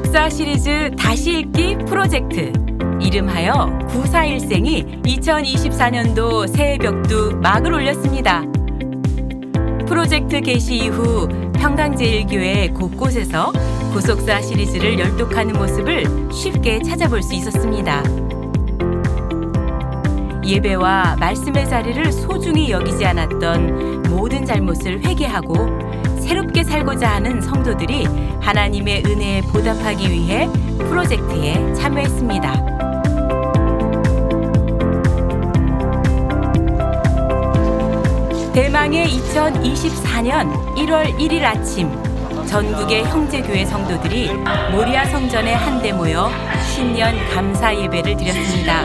구속사 시리즈 다시 읽기 프로젝트 이름하여 941생이 2024년도 새해 벽두 막을 올렸습니다. 프로젝트 개시 이후 평강제일교회 곳곳에서 구속사 시리즈를 열독하는 모습을 쉽게 찾아볼 수 있었습니다. 예배와 말씀의 자리를 소중히 여기지 않았던 모든 잘못을 회개하고 새롭게 살고자 하는 성도들이 하나님의 은혜에 보답하기 위해 프로젝트에 참여했습니다. 대망의 2024년 1월 1일 아침 전국의 형제교회 성도들이 모리아 성전에 한데 모여 신년 감사 예배를 드렸습니다.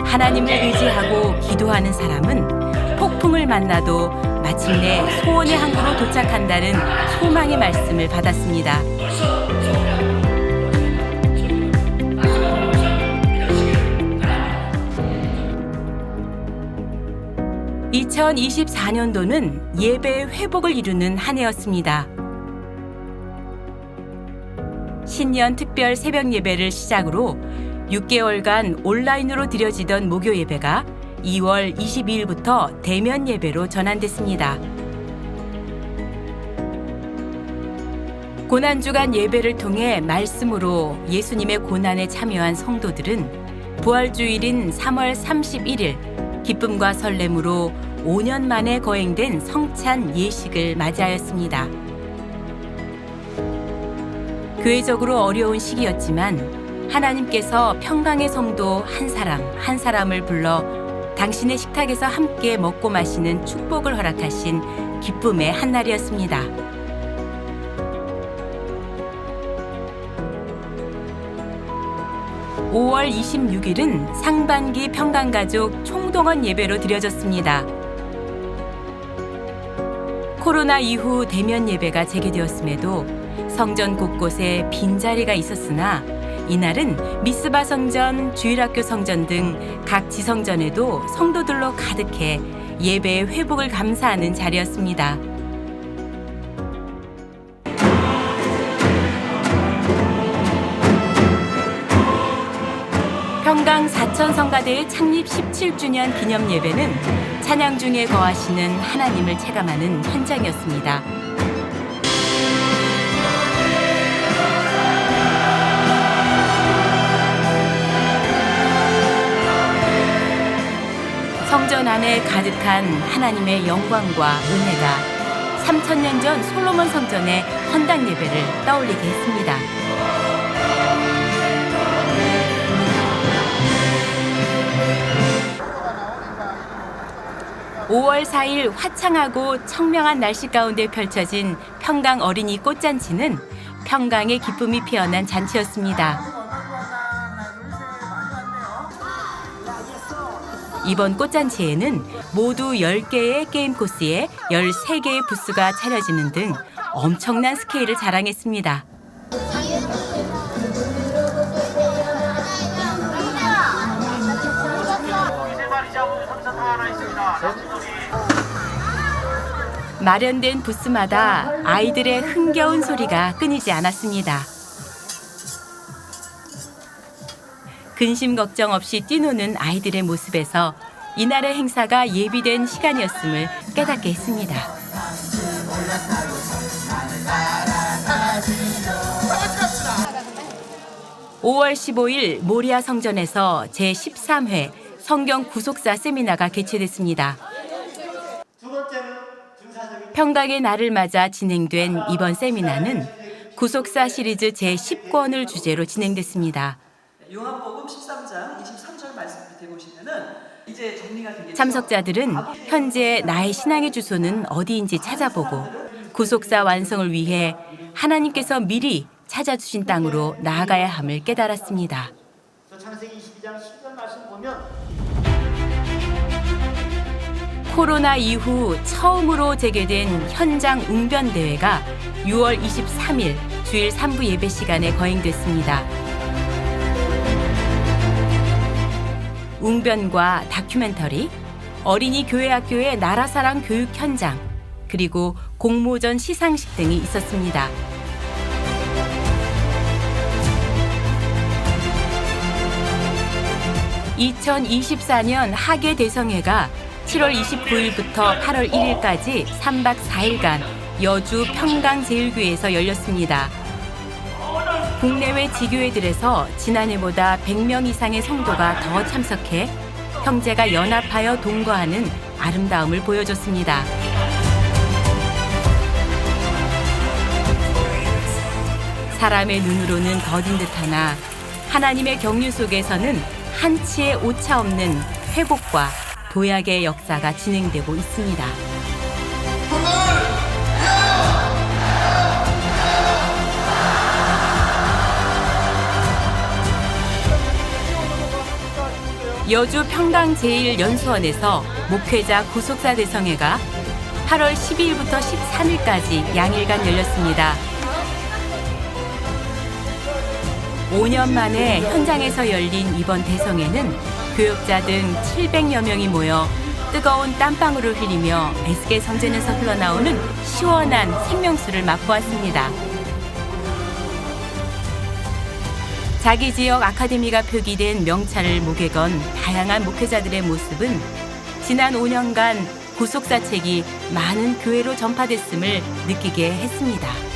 하나님을 의지하고 기도하는 사람은 폭풍을 만나도 마침내 소원의 항구로 도착한다는 소망의 말씀을 받았습니다. (2024년도는) 예배의 회복을 이루는 한 해였습니다. 신년 특별 새벽 예배를 시작으로 6개월간 온라인으로 드려지던 목요 예배가 2월 22일부터 대면 예배로 전환됐습니다. 고난주간 예배를 통해 말씀으로 예수님의 고난에 참여한 성도들은 부활주일인 3월 31일 기쁨과 설렘으로 5년 만에 거행된 성찬 예식을 맞이하였습니다. 교회적으로 어려운 시기였지만 하나님께서 평강의 성도 한 사람 한 사람을 불러 당신의 식탁에서 함께 먹고 마시는 축복을 허락하신 기쁨의 한날이었습니다. (5월 26일은) 상반기 평강가족 총동원 예배로 드려졌습니다. 코로나 이후 대면 예배가 재개되었음에도 성전 곳곳에 빈자리가 있었으나 이날은 미스바 성전, 주일학교 성전 등 각 지성전에도 성도들로 가득해 예배의 회복을 감사하는 자리였습니다. 평강 사천성가대의 창립 17주년 기념 예배는 찬양 중에 거하시는 하나님을 체감하는 현장이었습니다. 성전 안에 가득한 하나님의 영광과 은혜가 3000년 전 솔로몬 성전의 헌당 예배를 떠올리게 했습니다. (5월 4일) 화창하고 청명한 날씨 가운데 펼쳐진 평강 어린이 꽃잔치는 평강의 기쁨이 피어난 잔치였습니다. 이번 꽃잔치에는 모두 10개의 게임 코스에 13개의 부스가 차려지는 등 엄청난 스케일을 자랑했습니다. 마련된 부스마다 아이들의 흥겨운 소리가 끊이지 않았습니다. 근심 걱정 없이 뛰노는 아이들의 모습에서 이날의 행사가 예비된 시간이었음을 깨닫게 했습니다. (5월 15일) 모리아 성전에서 제13회 성경 구속사 세미나가 개최됐습니다. 평강의 날을 맞아 진행된 이번 세미나는 구속사 시리즈 제10권을 주제로 진행됐습니다. 요한복음 13장 23절 말씀 밑에 보시면은 이제 정리가 되겠죠. 참석자들은 현재 나의 신앙의 주소는 어디인지 찾아보고 구속사 완성을 위해 하나님께서 미리 찾아주신 땅으로 나아가야 함을 깨달았습니다. 창세기 22장 10절 말씀 보면 코로나 이후 처음으로 재개된 현장 웅변 대회가 6월 23일 주일 3부 예배 시간에 거행됐습니다. 웅변과 다큐멘터리, 어린이 교회학교의 나라사랑 교육 현장, 그리고 공모전 시상식 등이 있었습니다. (2024년) 하계 대성회가 7월 29일부터 8월 1일까지 3박 4일간 여주 평강제일교회에서 열렸습니다. 국내외 지교회들에서 지난해보다 100명 이상의 성도가 더 참석해 형제가 연합하여 동거하는 아름다움을 보여줬습니다. 사람의 눈으로는 더딘 듯하나 하나님의 경륜 속에서는 한치의 오차 없는 회복과 도약의 역사가 진행되고 있습니다. 여주 평강제일연수원에서 목회자 구속사 대성회가 8월 12일부터 13일까지 양일간 열렸습니다. 5년 만에 현장에서 열린 이번 대성회는 교역자 등 700여 명이 모여 뜨거운 땀방울을 흘리며 에스겔 성전에서 흘러나오는 시원한 생명수를 맛보았습니다. 자기 지역 아카데미가 표기된 명찰을 목에 건 다양한 목회자들의 모습은 지난 5년간 구속사 책이 많은 교회로 전파됐음을 느끼게 했습니다.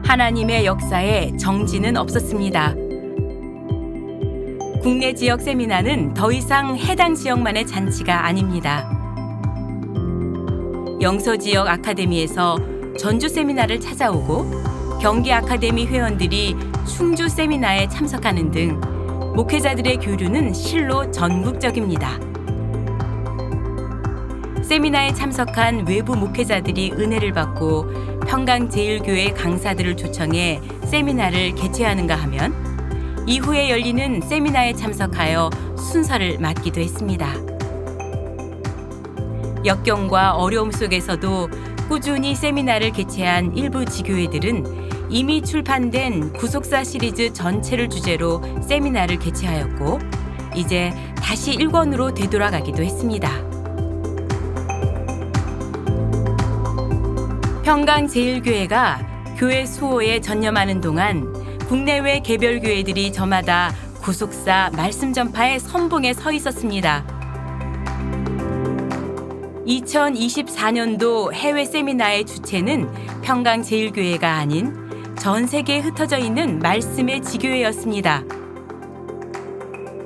하나님의 역사에 정지는 없었습니다. 국내 지역 세미나는 더 이상 해당 지역만의 잔치가 아닙니다. 영서 지역 아카데미에서 전주 세미나를 찾아오고 경기 아카데미 회원들이 충주 세미나에 참석하는 등 목회자들의 교류는 실로 전국적입니다. 세미나에 참석한 외부 목회자들이 은혜를 받고 평강제일교회 강사들을 초청해 세미나를 개최하는가 하면 이후에 열리는 세미나에 참석하여 순서를 맡기도 했습니다. 역경과 어려움 속에서도 꾸준히 세미나를 개최한 일부 지교회들은 이미 출판된 구속사 시리즈 전체를 주제로 세미나를 개최하였고 이제 다시 일권으로 되돌아가기도 했습니다. 평강제일교회가 교회 수호에 전념하는 동안 국내외 개별교회들이 저마다 구속사 말씀 전파의 선봉에 서 있었습니다. 2024년도 해외 세미나의 주체는 평강제일교회가 아닌 전 세계에 흩어져 있는 말씀의 지교회였습니다.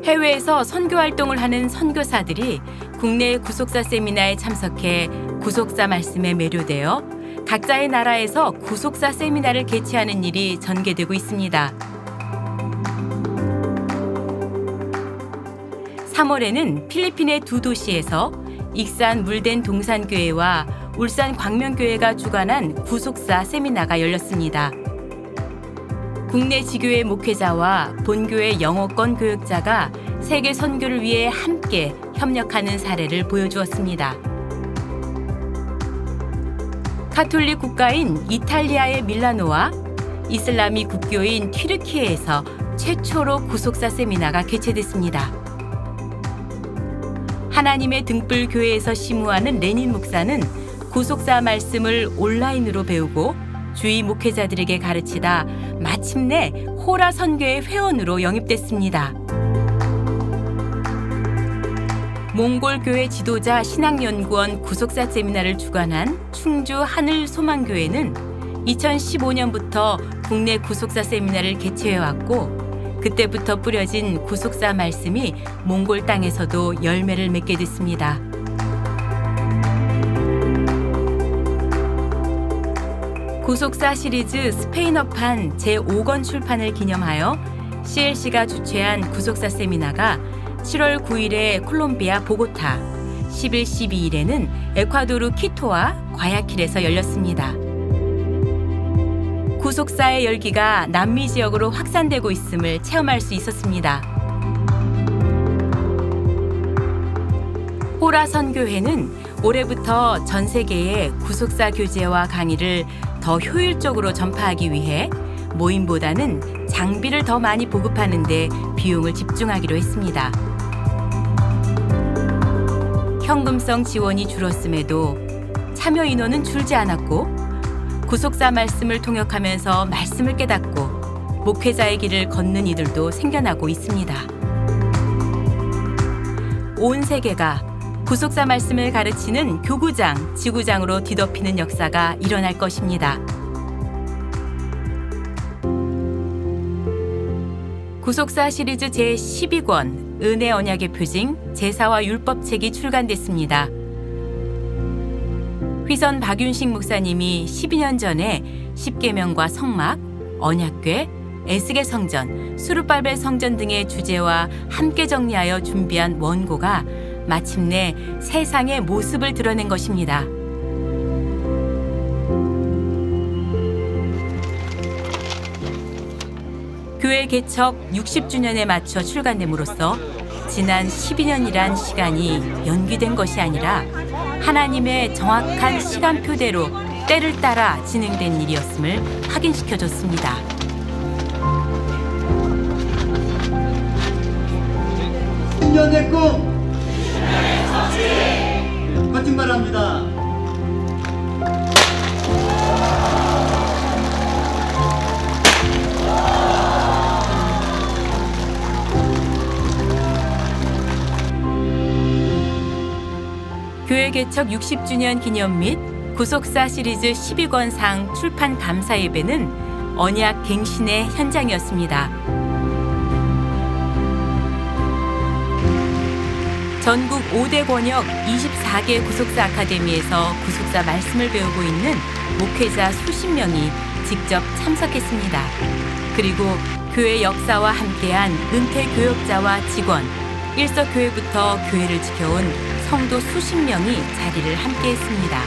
해외에서 선교 활동을 하는 선교사들이 국내 구속사 세미나에 참석해 구속사 말씀에 매료되어 각자의 나라에서 구속사 세미나를 개최하는 일이 전개되고 있습니다. 3월에는 필리핀의 두 도시에서 익산 물된 동산교회와 울산 광명교회가 주관한 구속사 세미나가 열렸습니다. 국내 지교회 목회자와 본교회 영어권 교역자가 세계 선교를 위해 함께 협력하는 사례를 보여주었습니다. 카톨릭 국가인 이탈리아의 밀라노와 이슬람이 국교인 튀르키예에서 최초로 구속사 세미나가 개최됐습니다. 하나님의 등불 교회에서 심우하는 레닌 목사는 구속사 말씀을 온라인으로 배우고 주위 목회자들에게 가르치다 마침내 호라 선교의 회원으로 영입됐습니다. 몽골 교회 지도자 신학연구원 구속사 세미나를 주관한 충주 하늘소망교회는 2015년부터 국내 구속사 세미나를 개최해왔고 그때부터 뿌려진 구속사 말씀이 몽골 땅에서도 열매를 맺게 됐습니다. 구속사 시리즈 스페인어판 제5권 출판을 기념하여 CLC가 주최한 구속사 세미나가 7월 9일에 콜롬비아 보고타, 10일, 12일에는 에콰도르 키토와 과야킬에서 열렸습니다. 구속사의 열기가 남미 지역으로 확산되고 있음을 체험할 수 있었습니다. 호라 선교회는 올해부터 전 세계에 구속사 교제와 강의를 더 효율적으로 전파하기 위해 모임보다는 장비를 더 많이 보급하는 데 비용을 집중하기로 했습니다. 현금성 지원이 줄었음에도 참여 인원은 줄지 않았고 구속사 말씀을 통역하면서 말씀을 깨닫고 목회자의 길을 걷는 이들도 생겨나고 있습니다. 온 세계가 구속사 말씀을 가르치는 교구장, 지구장으로 뒤덮이는 역사가 일어날 것입니다. 구속사 시리즈 제12권 은혜 언약의 표징 제사와 율법책이 출간됐습니다. 휘선 박윤식 목사님이 12년 전에 십계명과 성막, 언약궤, 에스겔 성전, 수르발벨 성전 등의 주제와 함께 정리하여 준비한 원고가 마침내 세상의 모습을 드러낸 것입니다. 교회 개척 60주년에 맞춰 출간됨으로써 지난 12년이란 시간이 연기된 것이 아니라 하나님의 정확한 시간표대로 때를 따라 진행된 일이었음을 확인시켜줬습니다. 신년의 꿈 거짓말합니다. 교회 개척 60주년 기념 및 구속사 시리즈 12권상 출판 감사 예배는 언약 갱신의 현장이었습니다. 전국 5대 권역 24개 구속사 아카데미에서 구속사 말씀을 배우고 있는 목회자 수십 명이 직접 참석했습니다. 그리고 교회 역사와 함께한 은퇴 교역자와 직원, 일서교회부터 교회를 지켜온 성도 수십 명이 자리를 함께했습니다.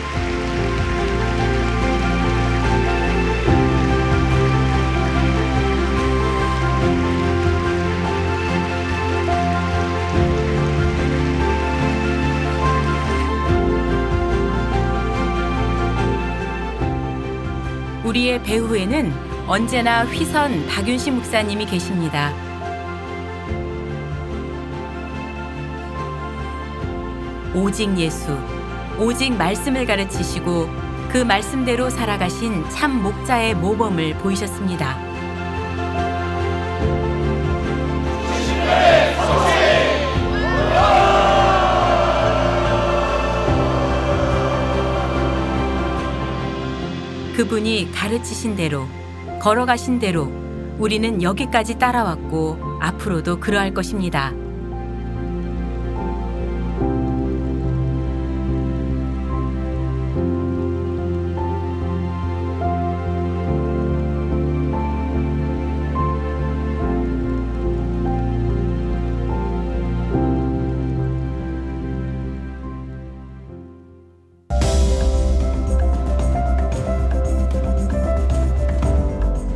우리의 배후에는 언제나 휘선 박윤식 목사님이 계십니다. 오직 예수, 오직 말씀을 가르치시고 그 말씀대로 살아가신 참 목자의 모범을 보이셨습니다. 그분이 가르치신 대로, 걸어가신 대로 우리는 여기까지 따라왔고 앞으로도 그러할 것입니다.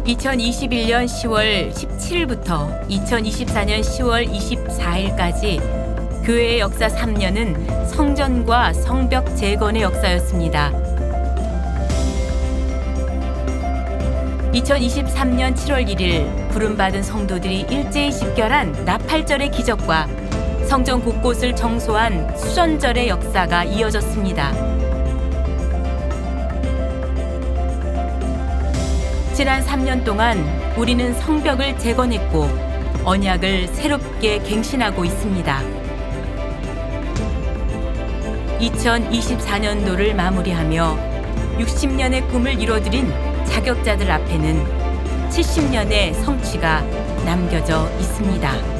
(2021년 10월 17일부터 2024년 10월 24일까지) 교회의 역사 3년은 성전과 성벽 재건의 역사였습니다. 2023년 7월 1일 부름받은 성도들이 일제히 집결한 나팔절의 기적과 성전 곳곳을 정소한 수전절의 역사가 이어졌습니다. 지난 3년 동안 우리는 성벽을 재건했고 언약을 새롭게 갱신하고 있습니다. 2024년도를 마무리하며 60년의 꿈을 이뤄드린 자격자들 앞에는 70년의 성취가 남겨져 있습니다.